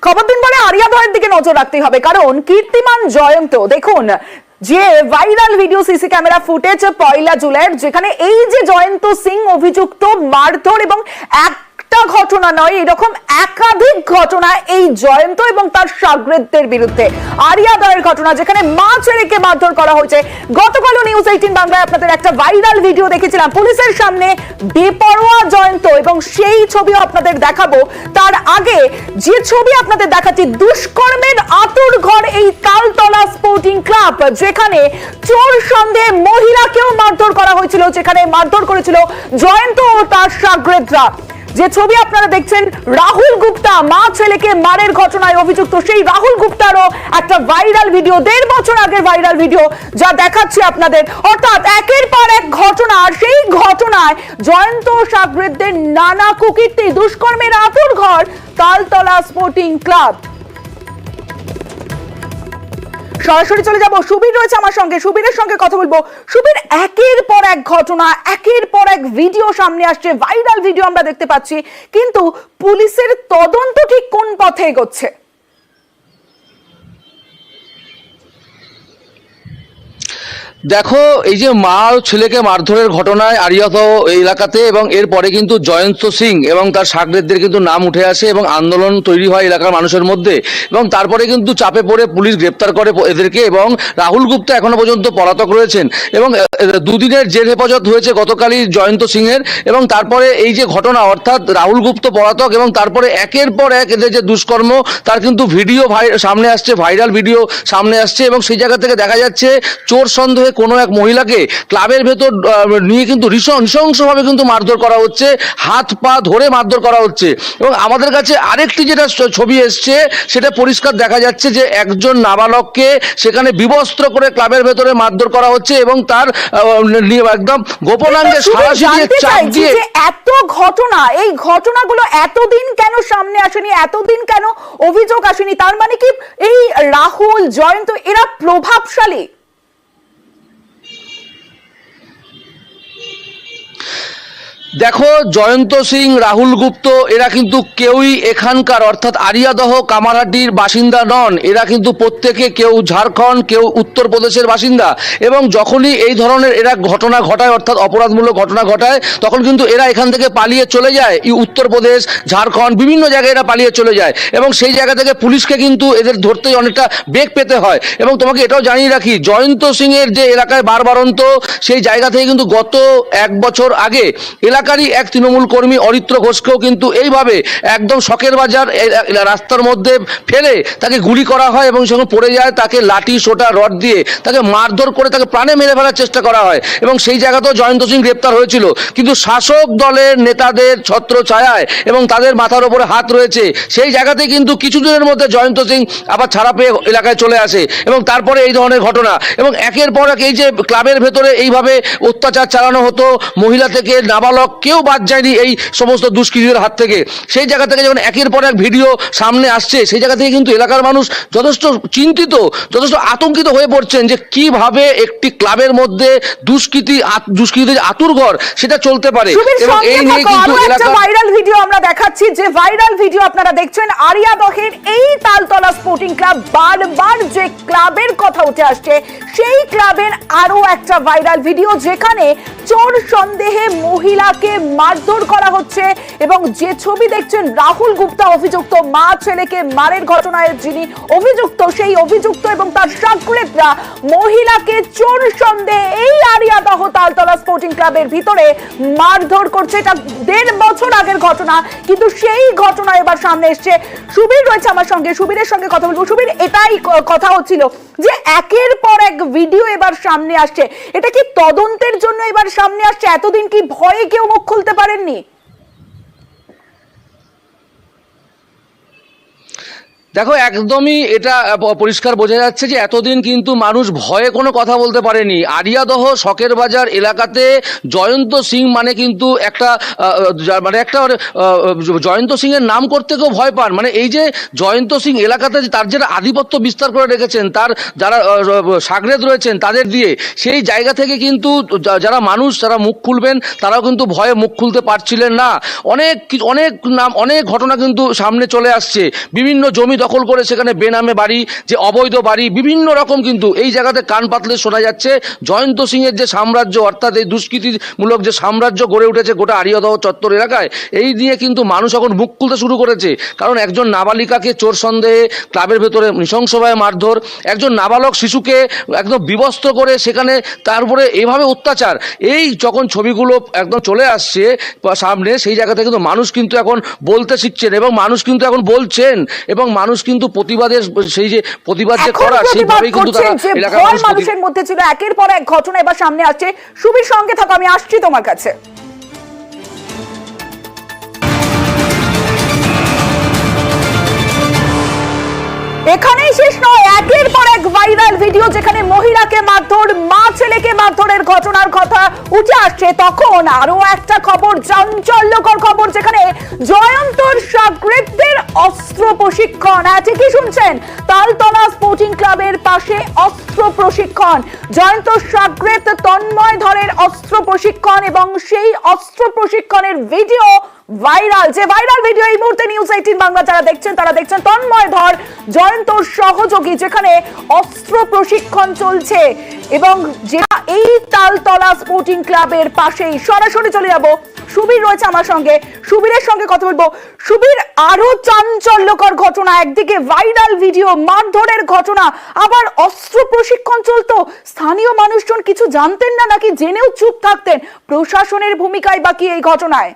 খবর দিন বলে আরিয়া দয়ের দিকে নজর রাখতে হবে, কারণ কীর্তিমান জয়ন্ত দেখুন যে viral video CC camera footage 1 জুলাইয়ের, যেখানে এই যে জয়ন্ত সিং অভিযুক্ত মারধর এবং একটা ঘটনা নয়, এরকম একাধিক ঘটনা এই জয়ন্ত এবং তার শাগরেদদের বিরুদ্ধে। আরিয়া দয়ের ঘটনা, যেখানে মা ছেলেকে মারধর করা হয়েছে। গতকাল নিউজ 18 বাংলায় আপনাদের একটা ভাইরাল ভিডিও দেখেছিলাম, পুলিশের সামনে বেপরোয়া জয়ন্ত, এবং সেই ছবিও আপনাদের দেখাবো। তার আগে যে ছবি আপনাদের দেখাচ্ছি, দুষ্কর্মের আতুর ঘর এই তালতলা স্পোর্টিং ক্লাব, যেখানে চোর সন্দেহে মহিলাকেও মারধর করা হয়েছিল, যেখানে মারধর করেছিল জয়ন্ত ও তার শাগরেদরা। যে ছবি আপনারা দেখছেন, রাহুল গুপ্তা মা ছেলেকে মারের ঘটনায় অভিযুক্ত, সেই রাহুল গুপ্তারও একটা ভাইরাল ভিডিও, 1.5 বছর আগের ভাইরাল ভিডিও, যা দেখাচ্ছি আপনাদের। অর্থাৎ একের পর এক ঘটনা, আর সেই ঘটনায় জয়ন্ত শাগরেদদের নানা কুকীর্তি, দুষ্কর্মের আতুর ঘর তালতলা স্পোর্টিং ক্লাব। সরাসরি চলে যাব, সুবীর রয়েছে আমার সঙ্গে, সুবীরের সঙ্গে কথা বলবো। সুবীর, একের পর এক ঘটনা, একের পর এক ভিডিও সামনে আসছে, ভাইরাল ভিডিও আমরা দেখতে পাচ্ছি, কিন্তু পুলিশের তদন্ত ঠিক কোন পথে এগোচ্ছে? দেখো, এই যে মা ও ছেলেকে মারধরের ঘটনায় আরিয়াদহ এলাকাতে, এবং এরপরে কিন্তু জয়ন্ত সিং এবং তার শাগরেদদের কিন্তু নাম উঠে আসে এবং আন্দোলন তৈরি হয় এলাকার মানুষের মধ্যে, এবং তারপরে কিন্তু চাপে পড়ে পুলিশ গ্রেপ্তার করে এদেরকে, এবং রাহুল গুপ্তা এখনো পর্যন্ত পলাতক রয়েছেন, এবং 2 দিনের জেল হেফাজত হয়েছে গতকালই জয়ন্ত সিং এর। এবং তারপরে এই যে ঘটনা, অর্থাৎ রাহুল গুপ্তা পলাতক, এবং তারপরে একের পর এক এদের যে দুষ্কর্ম, তার কিন্তু ভিডিও সামনে আসছে, ভাইরাল ভিডিও সামনে আসছে, এবং সেই জায়গা থেকে দেখা যাচ্ছে চোর সন্দেহে কোনো এক মহিলাকে ক্লাবের ভেতর নিয়ে কিন্তু নৃশংসভাবে কিন্তু মারধর করা হচ্ছে, হাত পা ধরে মারধর করা হচ্ছে। এবং আমাদের কাছে আরেকটি যেটা ছবি এসছে, সেটা পরিষ্কার দেখা যাচ্ছে যে একজন নাবালককে সেখানে বিবস্ত্র করে ক্লাবের ভেতরে মারধর করা হচ্ছে, এবং তার একদম গোপনাঙ্গে সারাশি দিয়ে চাপ দিয়ে। এত ঘটনা, এই ঘটনাগুলো এতদিন কেন সামনে আসেনি, এতদিন কেন অভিযোগ আসেনি? তার মানে কি এই রাহুল, জয়ন্ত এরা প্রভাবশালী? দেখো, জয়ন্ত সিং, রাহুল গুপ্ত এরা কিন্তু কেউই এখানকার, অর্থাৎ আরিয়াদহ কামারহাটির বাসিন্দা নন। এরা কিন্তু প্রত্যেকে কেউ ঝাড়খণ্ড, কেউ উত্তরপ্রদেশের বাসিন্দা, এবং যখনই এই ধরনের এরা ঘটনা ঘটায়, অর্থাৎ অপরাধমূলক ঘটনা ঘটায়, তখন কিন্তু এরা এখান থেকে পালিয়ে চলে যায়। উত্তরপ্রদেশ, ঝাড়খণ্ড, বিভিন্ন জায়গায় এরা পালিয়ে চলে যায়, এবং সেই জায়গা থেকে পুলিশকে কিন্তু এদের ধরতেই অনেকটা বেগ পেতে হয়। এবং তোমাকে এটাও জানিয়ে রাখি, জয়ন্ত সিং এর যে এলাকায় বারবারন্ত, সেই জায়গা থেকে কিন্তু গত 1 বছর আগে এলাকারই এক তৃণমূল কর্মী অরিত্র ঘোষকেও কিন্তু এইভাবে একদম শখের বাজার রাস্তার মধ্যে ফেলে তাকে গুলি করা হয়, এবং যখন পড়ে যায় তাকে লাঠি সোটা রড দিয়ে তাকে মারধর করে তাকে প্রাণে মেরে ফেলার চেষ্টা করা হয়, এবং সেই জায়গাতেও জয়ন্ত সিং গ্রেপ্তার হয়েছিল। কিন্তু শাসক দলের নেতাদের ছত্র ছায়ায় এবং তাদের মাথার উপরে হাত রয়েছে, সেই জায়গাতে কিন্তু কিছুদিনের মধ্যে জয়ন্ত সিং আবার ছাড়া পেয়ে এলাকায় চলে আসে, এবং তারপরে এই ধরনের ঘটনা, এবং একের পর এক এই যে ক্লাবের ভেতরে এইভাবে অত্যাচার চালানো হতো, মহিলা থেকে নাবালক কেউ বাদ যায়নি এই সমস্ত দুষ্কৃতীদের হাত থেকে। সেই জায়গা থেকে যখন একের পর এক ভিডিও সামনে আসছে, সেই জায়গা থেকে কিন্তু এলাকার মানুষ যথেষ্ট চিন্তিত, যথেষ্ট আতঙ্কিত হয়ে পড়ছেন যে কিভাবে একটি ক্লাবের মধ্যে দুষ্কৃতীদের আতুরঘর সেটা চলতে পারে। এবং এই নিয়ে কিন্তু এলাকার ভাইরাল ভিডিও আমরা দেখাচ্ছি, যে ভাইরাল ভিডিও আপনারা দেখছেন আরিয়াদহের এই তালতলা স্পোর্টিং ক্লাব। বারবার যে ক্লাবের কথা উঠে আসছে, সেই ক্লাবের আরো একটা ভাইরাল ভিডিও, যেখানে চোর সন্দেহে মহিলাকে মারধর করা হচ্ছে, এবং যে ছবি দেখছেন, রাহুল গুপ্তা অভিযুক্ত, মা ছেলেকে মারের ঘটনায় যিনি অভিযুক্ত, সেই অভিযুক্ত এবং তার শাগরেদরা মহিলাকে চোর সন্দেহে এই আরিয়াদহ তালতলা স্পোর্টিং ক্লাবের ভিতরে মারধর করছে। এটা 1.5 বছর আগের ঘটনা, কিন্তু সেই ঘটনা এবার সামনে এসছে। সুবীর রয়েছে আমার সঙ্গে, সুবীরের সঙ্গে কথা বলবো। সুবীর, এটাই কথা হচ্ছিল যে একের পর এক ভিডিও এবার সামনে আসছে, এটা কি তদন্তের জন্য এবার সামনে আসছে? এতদিন কি ভয়ে কেউ মুখ খুলতে পারেননি? দেখো একদমই এটা পরিষ্কার বোঝা যাচ্ছে যে এতদিন কিন্তু মানুষ ভয়ে কোনো কথা বলতে পারেনি। আরিয়াদহ শখের বাজার এলাকাতে জয়ন্ত সিং মানে কিন্তু একটা জয়ন্ত সিং এর নাম করতে কেউ ভয় পান। মানে এই যে জয়ন্ত সিং এলাকাতে তার যারা আধিপত্য বিস্তার করে রেখেছেন, তার যারা সাগরেদ রয়েছেন তাদের দিয়ে, সেই জায়গা থেকে কিন্তু যারা মানুষ যারা মুখ খুলবেন তারাও কিন্তু ভয়ে মুখ খুলতে পারছিলেন না। অনেক ঘটনা কিন্তু সামনে চলে আসছে। বিভিন্ন জমি দখল করে সেখানে বেনামে বাড়ি, যে অবৈধ বাড়ি, বিভিন্ন রকম কিন্তু এই জায়গাতে কান পাতলে শোনা যাচ্ছে জয়ন্ত সিং এর যে সাম্রাজ্য, অর্থাৎ এই দুষ্কৃতিমূলক যে সাম্রাজ্য গড়ে উঠেছে গোটা আরিয়াদহ চত্বর এলাকায়, এই নিয়ে কিন্তু মানুষ এখন মুখ খুলতে শুরু করেছে। কারণ একজন নাবালিকাকে চোর সন্দেহে ক্লাবের ভেতরে নৃশংসভাবে মারধর, একজন নাবালক শিশুকে একদম বিবস্ত্র করে সেখানে তারপরে এভাবে অত্যাচার, এই যখন ছবিগুলো একদম চলে আসছে সামনে, সেই জায়গা থেকে কিন্তু মানুষ কিন্তু এখন বলতে শিখছেন এবং মানুষ কিন্তু এখন বলছেন এবং মানুষ কিন্তু প্রতিবাদের সেই যে প্রতিবাদ যে করা, সেইভাবেই কিন্তু তারা এলাকার মানুষের মধ্যে ছিল। একের পর এক ঘটনা এবার সামনে আসছে। সুবীর সঙ্গে থাকো, আমি আসছি তোমার কাছে। এখানেই শেষ নয়, একের পর এক ভাইরাল ভিডিও যেখানে মহিলাকে মারধর, মা ছেলেকে মারধরের ঘটনার কথা উঠে আসছে। তখন আরো একটা খবর, চাঞ্চল্যকর খবর, যেখানে জয়ন্তর সাগরেদদের অস্ত্র প্রশিক্ষণ। ঠিকই শুনছেন, তালতলা স্পোর্টিং ক্লাবের পাশে অস্ত্র প্রশিক্ষণ। জয়ন্ত সাগরেদ তন্ময় ধরের অস্ত্র প্রশিক্ষণ এবং সেই অস্ত্র প্রশিক্ষণের ভিডিও ভাইরাল। যে ভাইরাল ভিডিও এই মুহূর্তে নিউজ 18 বাংলা যারা দেখছেন তারা দেখছেন তন্ময় ধর জয়ন্তর সহযোগী, যেখানে অস্ত্র প্রশিক্ষণ চলছে এবং যেটা এই তালতলা স্পোর্টিং ক্লাবের পাশেই। সরাসরি চলে যাব, সুবীর রয়েছে আমার সঙ্গে, সুবীরের সঙ্গে কথা বলবো। সুবীর, আরো চাঞ্চল্যকর ঘটনা, একদিকে ভাইরাল ভিডিও, মারধরের ঘটনা, আবার অস্ত্র প্রশিক্ষণ চলতো। স্থানীয় মানুষজন কিছু জানতেন না নাকি জেনেও চুপ থাকতেন? প্রশাসনের ভূমিকায় বাকি এই ঘটনায়?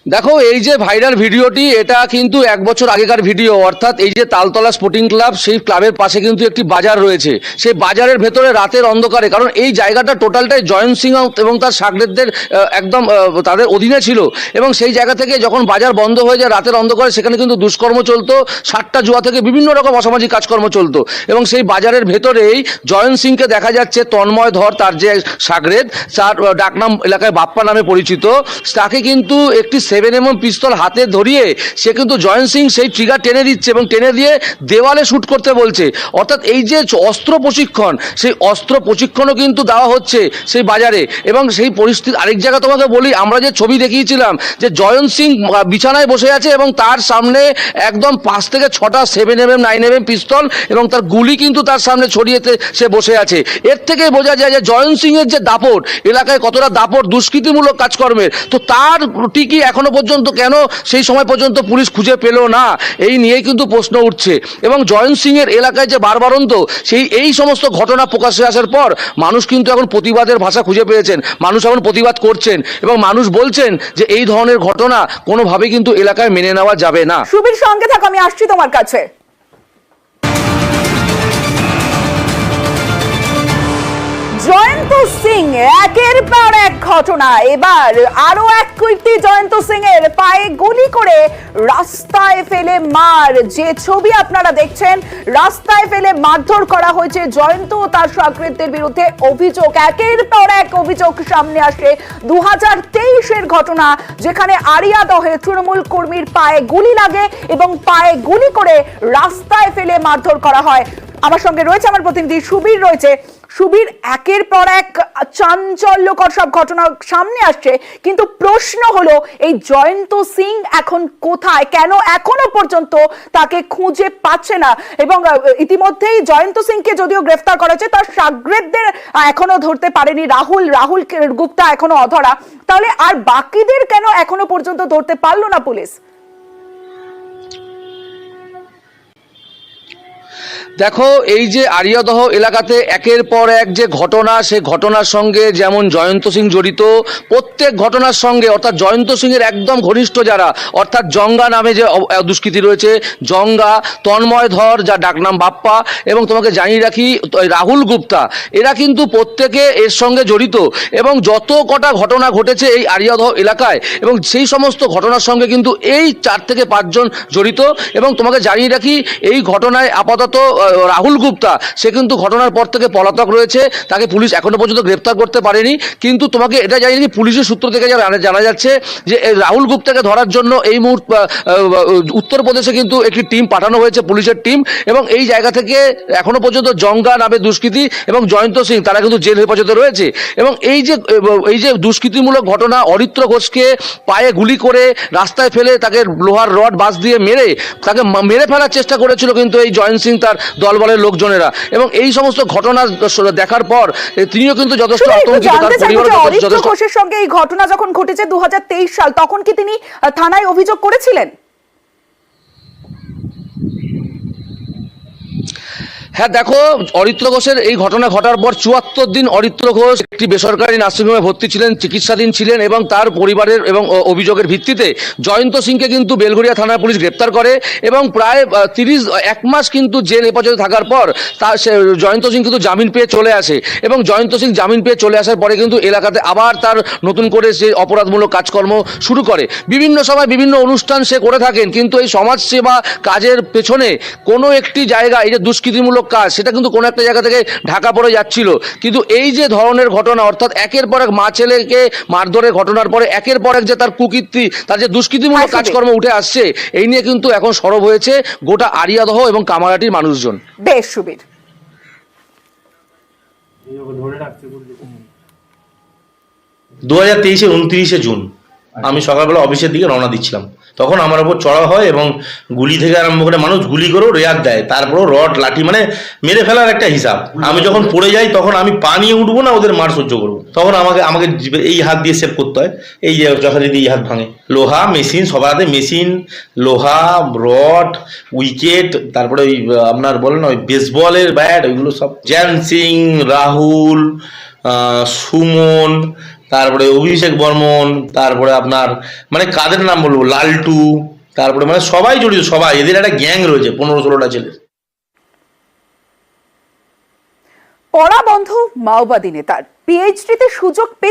দেখো এই যে ভাইরাল ভিডিওটি, এটা কিন্তু 1 বছর আগেকার ভিডিও। অর্থাৎ এই যে তালতলা স্পোর্টিং ক্লাব, সেই ক্লাবের পাশে কিন্তু একটি বাজার রয়েছে। সেই বাজারের ভেতরে রাতের অন্ধকারে, কারণ এই জায়গাটা টোটালটাই জয়ন্ত সিং এবং তার সাগরেদদের একদম তাদের অধীনে ছিল, এবং সেই জায়গা থেকে যখন বাজার বন্ধ হয়ে যায় রাতের অন্ধকারে, সেখানে কিন্তু দুষ্কর্ম চলতো, সাতটা জুয়া থেকে বিভিন্ন রকম অসামাজিক কাজকর্ম চলতো। এবং সেই বাজারের ভেতরেই জয়ন্ত সিংকে দেখা যাচ্ছে, তন্ময় ধর তার যে সাগরেদ, তার ডাকনাম এলাকায় বাপ্পা নামে পরিচিত, তাকে কিন্তু একটি 7mm পিস্তল হাতে ধরিয়ে সে কিন্তু জয়ন্ত সিং সেই ট্রিগার টেনে দিচ্ছে এবং টেনে দিয়ে দেওয়ালে শুট করতে বলছে। অর্থাৎ এই যে অস্ত্র প্রশিক্ষণ, সেই অস্ত্র প্রশিক্ষণও কিন্তু দেওয়া হচ্ছে সেই বাজারে। এবং সেই পরিস্থিতি আরেক জায়গা তোমাকে বলি, আমরা যে ছবি দেখিয়েছিলাম যে জয়ন্ত সিং বিছানায় বসে আছে এবং তার সামনে একদম 5 থেকে 6টা 7mm 9mm পিস্তল এবং তার গুলি কিন্তু তার সামনে ছড়িয়েতে সে বসে আছে। এর থেকে বোঝা যায় যে জয়ন্ত সিং এর যে দাপট, এলাকায় কতটা দাপট দুষ্কৃতিমূলক কাজকর্মের, তো তার ঠিকই এখনো পর্যন্ত কেন সেই সময় পর্যন্ত পুলিশ খুঁজে পেল না, এই নিয়েই কিন্তু প্রশ্ন উঠছে। এবং জয়ন্ত সিং এর এলাকায় যে বারবারন্ত এই সমস্ত ঘটনা প্রকাশ্যে আসার পর মানুষ কিন্তু এখন প্রতিবাদের ভাষা খুঁজে পেয়েছেন, মানুষ এখন প্রতিবাদ করছেন এবং মানুষ বলছেন যে এই ধরনের ঘটনা কোনোভাবেই কিন্তু এলাকায় মেনে নেওয়া যাবে না। সুবীর সঙ্গে থাক, আমি আসছি তোমার কাছে। জয়ন্ত সিং একের পর এক ঘটনা, এবার আরো এক কীর্তি জয়ন্ত সিং এর, পায়ে গুলি করে রাস্তায় ফেলে মার। যে ছবি আপনারা দেখছেন, রাস্তায় ফেলে মারধর করা হয়েছে জয়ন্ত ও তার সাগরেদদের বিরুদ্ধে অভিযোগ। একের পর এক অভিযোগ সামনে আসে। 2023-এর ঘটনা, যেখানে আরিয়াদহে তৃণমূল কর্মীর পায়ে গুলি লাগে এবং পায়ে গুলি করে রাস্তায় ফেলে মারধর করা হয়। আমার সঙ্গে রয়েছে আমার প্রতিনিধি সুবীর রয়েছে। সুবীর, একের পর এক চাঞ্চল্যকর সব ঘটনা সামনে আসছে, কিন্তু প্রশ্ন হলো এই জয়ন্ত সিং এখন কোথায়? কেন এখনো পর্যন্ত তাকে খুঁজে পাচ্ছে না? এবং ইতিমধ্যেই জয়ন্ত সিংকে যদিও গ্রেফতার করা হয়েছে, তার সাগরেদদের এখনো ধরতে পারেনি। রাহুল গুপ্তা এখনো অধরা। তাহলে আর বাকিদের কেন এখনো পর্যন্ত ধরতে পারলো না পুলিশ? দেখো, এই যে আরিয়াদহ এলাকাতে একের পর এক যে ঘটনা, সেই ঘটনার সঙ্গে যেমন জয়ন্ত সিং জড়িত, প্রত্যেক ঘটনার সঙ্গে অর্থাৎ জয়ন্ত সিং এর একদম ঘনিষ্ঠ যারা, অর্থাৎ জঙ্গা নামে যে দুষ্কৃতী রয়েছে, জঙ্গা, তন্ময় ধর যার ডাকনাম বাপ্পা, এবং তোমাকে জানিয়ে রাখি রাহুল গুপ্তা, এরা কিন্তু প্রত্যেকে এর সঙ্গে জড়িত। এবং যত কটা ঘটনা ঘটেছে এই আরিয়াদহ এলাকায়, এবং সেই সমস্ত ঘটনার সঙ্গে কিন্তু এই 4 থেকে 5 জন জড়িত। এবং তোমাকে জানিয়ে রাখি, এই ঘটনায় আপাতত রাহুল গুপ্তা সে কিন্তু ঘটনার পর থেকে পলাতক রয়েছে, তাকে পুলিশ এখনো পর্যন্ত গ্রেপ্তার করতে পারেনি। কিন্তু তোমাকে এটা জানিয়ে রাখি, পুলিশের সূত্র থেকে জানা যাচ্ছে যে এই রাহুল গুপ্তাকে ধরার জন্য এই মুহূর্তে উত্তরপ্রদেশে কিন্তু একটি টিম পাঠানো হয়েছে, পুলিশের টিম। এবং এই জায়গা থেকে এখনো পর্যন্ত জঙ্গা নামে দুষ্কৃতী এবং জয়ন্ত সিং তারা কিন্তু জেল হেফাজতে রয়েছে। এবং এই যে দুষ্কৃতিমূলক ঘটনা, অরিত্র ঘোষকে পায়ে গুলি করে রাস্তায় ফেলে তাকে লোহার রড বাস দিয়ে তাকে মেরে ফেলার চেষ্টা করেছিল কিন্তু এই জয়ন্ত সিং তার দলবলের লোকজনেরা। এবং এই সমস্ত ঘটনা দেখার পর তিনিও কিন্তু যথেষ্ট আতঙ্কিত, তার পরিবার অরিত্র ঘোষের সঙ্গে এই ঘটনা যখন ঘটেছে 2023 সাল, তখন কি তিনি থানায় অভিযোগ করেছিলেন? হ্যাঁ, দেখো, অরিত্র ঘোষের এই ঘটনা ঘটার পর 74 দিন অরিত্র ঘোষ একটি বেসরকারি নার্সিংহোমে ভর্তি ছিলেন, চিকিৎসাধীন ছিলেন। এবং তার পরিবারের এবং অভিযোগের ভিত্তিতে জয়ন্ত সিংকে কিন্তু বেলঘরিয়া থানার পুলিশ গ্রেপ্তার করে। এবং প্রায় 1 মাস কিন্তু জেল হেফাজতে থাকার পর জয়ন্ত সিং কিন্তু জামিন পেয়ে চলে আসে। এবং জয়ন্ত সিং জামিন পেয়ে চলে আসার পরে কিন্তু এলাকাতে আবার তার নতুন করে সে অপরাধমূলক কাজকর্ম শুরু করে। বিভিন্ন সময় বিভিন্ন অনুষ্ঠান সে করে থাকেন, কিন্তু এই সমাজসেবা কাজের পেছনে কোনো একটি জায়গা, এই যে দুষ্কৃতিমূলক কাজ, সেটা কিন্তু কোনো একটা জায়গা থেকে ঢাকা পড়ে যাচ্ছিল। কিন্তু এই যে ধরনের ঘটনা, অর্থাৎ একের পর এক মা ছেলেকে মারধরের ঘটনার পরে একের পর এক যে তার কুকীর্তি, তার যে দুষ্কৃতিমূলক কাজকর্ম উঠে আসছে, এই নিয়ে কিন্তু এখন সরব হয়েছে গোটা আরিয়াদহ এবং কামারহাটির মানুষজন। বেশ, সুবীর। 2023-এর 29শে জুন আমি সকালবেলা অফিসের দিকে রওনা দিচ্ছিলাম, তখন আমার ওপর চড়া হয় এবং গুলি থেকে আরম্ভ করে মানুষ গুলি করেও রেয়াক দেয়, তারপরেও রড লাঠি, মানে মেরে ফেলার একটা হিসাব। আমি যখন পড়ে যাই তখন আমি পা নিয়ে উঠবো না, ওদের মার সহ্য করবো, তখন আমাকে এই হাত দিয়ে সেভ করতে হয়, এই যে যথারীতি এই হাত ভাঙে। লোহা মেশিন, সবার হাতে মেশিন, লোহা, রড, উইকেট, তারপরে ওই আপনার বলেন ওই বেসবলের ব্যাট, ওইগুলো সব। জ্যান সিং, রাহুল, সুমন, তারপরে অভিষেক বর্মন, তারপরে আপনার মানে কাদের নাম বলবো, লালটু, তারপরে মানে সবাই জড়িত, সবাই, এদের একটা গ্যাং রয়েছে 15-16টা ছেলে। পড়া বন্ধ মাওবাদী নেতার, পিএইচডিতে সুযোগ পেলে